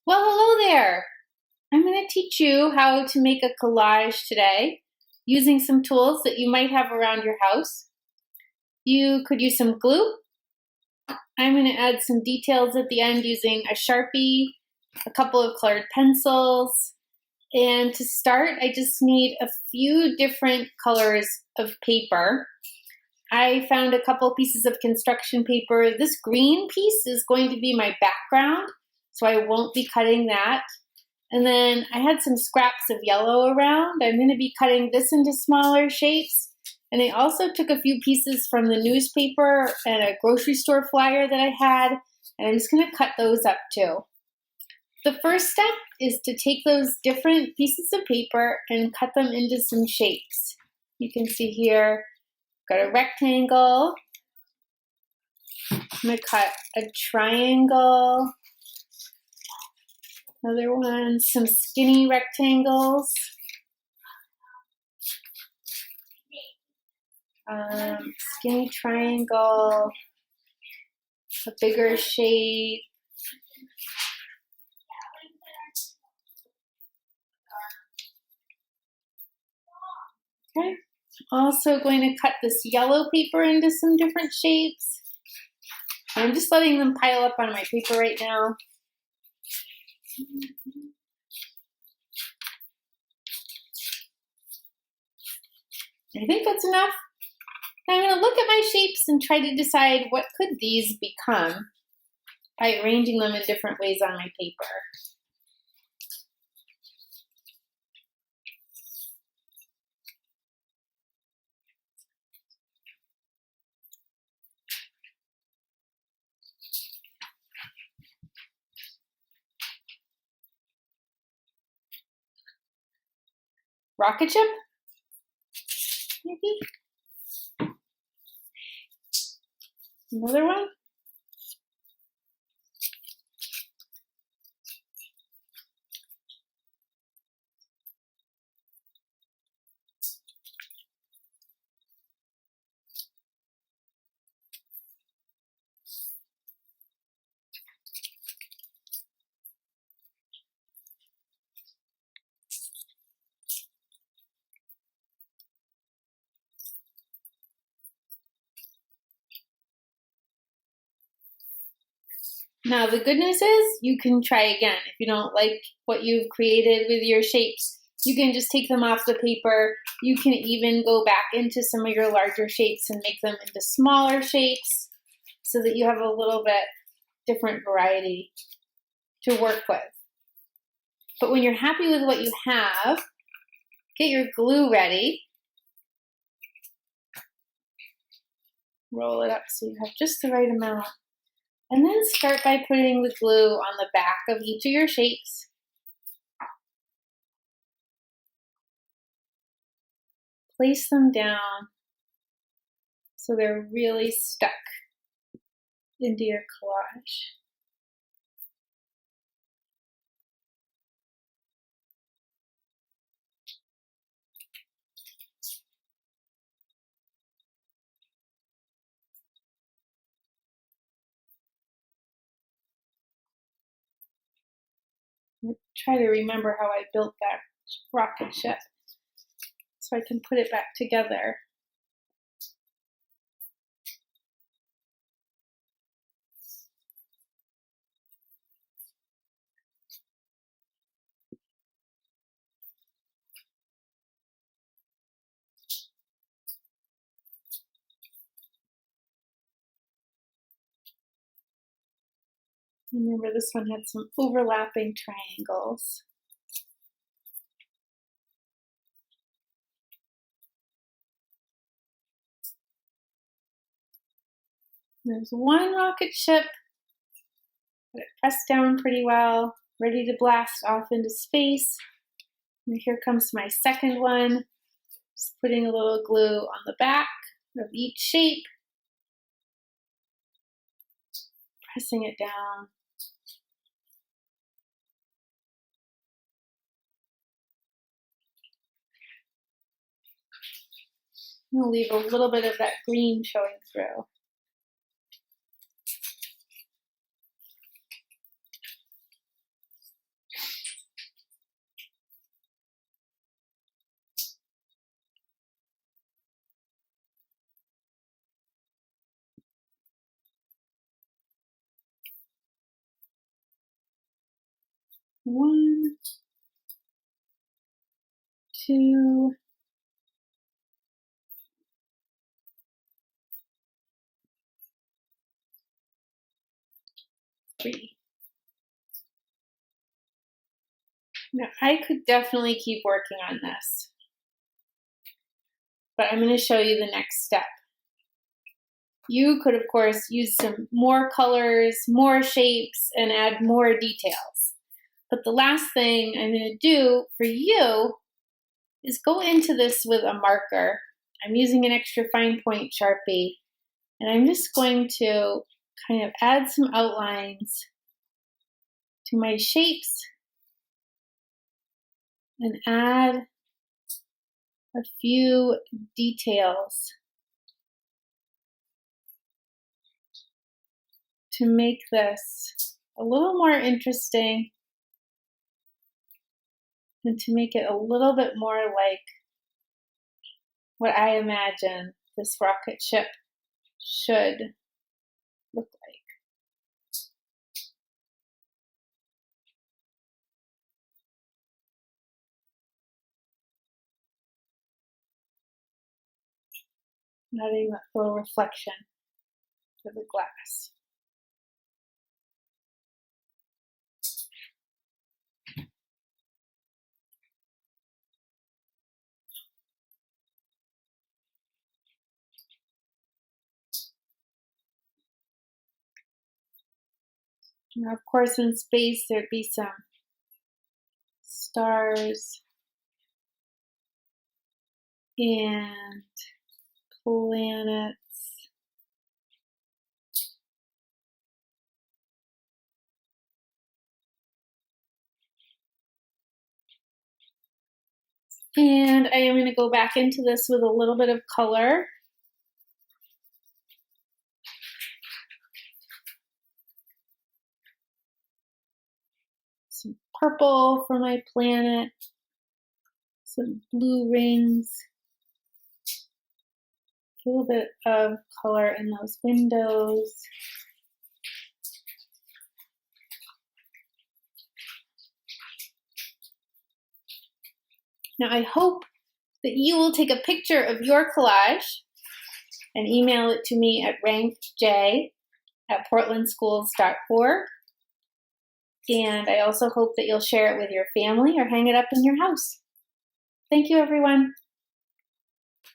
Well, hello there. I'm going to teach you how to make a collage today using some tools that you might have around your house. You could use some glue. I'm going to add some details at the end using a Sharpie, a couple of colored pencils. And to start, I just need a few different colors of paper. I found a couple pieces of construction paper. This green piece is going to be my background, so I won't be cutting that. And then I had some scraps of yellow around. I'm going to be cutting this into smaller shapes. And I also took a few pieces from the newspaper and a grocery store flyer that I had, and I'm just going to cut those up too. The first step is to take those different pieces of paper and cut them into some shapes. You can see here, I've got a rectangle. I'm going to cut a triangle. Another one, some skinny rectangles. Skinny triangle, a bigger shape. Okay, also going to cut this yellow paper into some different shapes. I'm just letting them pile up on my paper right now. I think that's enough. Now I'm going to look at my shapes and try to decide what could these become by arranging them in different ways on my paper. Rocket ship? Maybe? Another one? Now the good news is you can try again. If you don't like what you've created with your shapes, you can just take them off the paper. You can even go back into some of your larger shapes and make them into smaller shapes so that you have a little bit different variety to work with. But when you're happy with what you have, get your glue ready. Roll it up so you have just the right amount. And then start by putting the glue on the back of each of your shapes. Place them down so they're really stuck into your collage. Try to remember how I built that rocket ship so I can put it back together. Remember, this one had some overlapping triangles. There's one rocket ship. Got it pressed down pretty well, ready to blast off into space. And here comes my second one. Just putting a little glue on the back of each shape. Pressing it down. I'm going to leave a little bit of that green showing through. 1, 2, 3. Now, I could definitely keep working on this, but I'm going to show you the next step. You could, of course, use some more colors, more shapes, and add more details. But the last thing I'm going to do for you is go into this with a marker. I'm using an extra fine point Sharpie, and I'm just going to kind of add some outlines to my shapes and add a few details to make this a little more interesting and to make it a little bit more like what I imagine this rocket ship should look like. Adding that little reflection to the glass. Now, of course, in space, there'd be some stars and planets. And I am going to go back into this with a little bit of color. Some purple for my planet, some blue rings, a little bit of color in those windows. Now I hope that you will take a picture of your collage and email it to me at rankj@portlandschools.org. And I also hope that you'll share it with your family or hang it up in your house. Thank you, everyone.